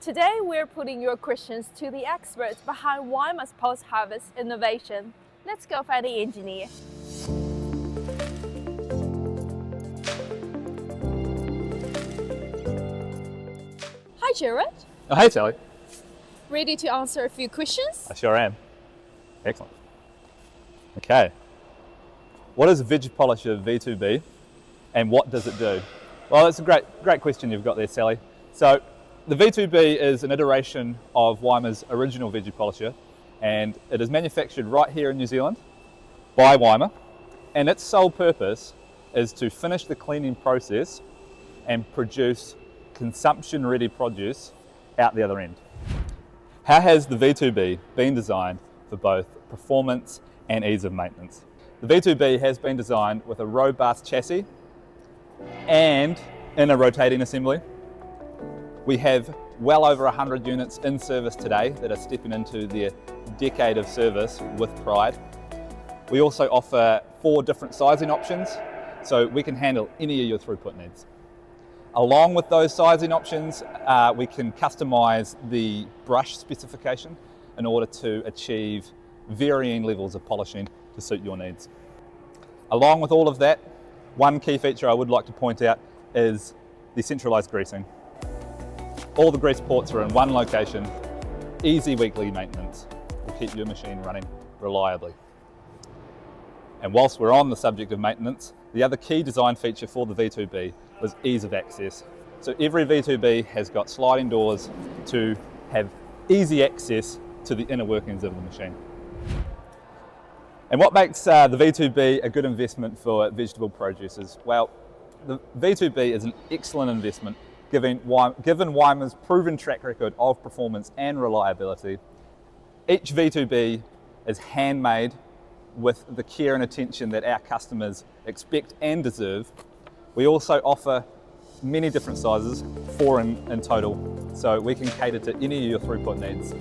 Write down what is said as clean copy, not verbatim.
Today we're putting your questions to the experts behind Wyma's post-harvest innovation. Let's go find the engineer. Hi Jarred. Oh, hey Sally. Ready to answer a few questions? I sure am. Excellent. Okay. What is a Vege-Polisher V2B and what does it do? Well, that's a great question you've got there, Sally. So the V2B is an iteration of Wyma's original Vege-Polisher, and it is manufactured right here in New Zealand by Wyma, and its sole purpose is to finish the cleaning process and produce consumption-ready produce out the other end. How has the V2B been designed for both performance and ease of maintenance? The V2B has been designed with a robust chassis and in a rotating assembly. We have well over 100 units in service today that are stepping into their decade of service with pride. We also offer 4 different sizing options, so we can handle any of your throughput needs. Along with those sizing options, we can customize the brush specification in order to achieve varying levels of polishing to suit your needs. Along with all of that, one key feature I would like to point out is the centralised greasing. All the grease ports are in one location, easy weekly maintenance will keep your machine running reliably. And whilst we're on the subject of maintenance, the other key design feature for the V2B was ease of access. So every V2B has got sliding doors to have easy access to the inner workings of the machine. And what makes the V2B a good investment for vegetable producers? Well, the V2B is an excellent investment given Wyma's proven track record of performance and reliability. Each V2B is handmade with the care and attention that our customers expect and deserve. We also offer many different sizes, 4 in total, so we can cater to any of your throughput needs.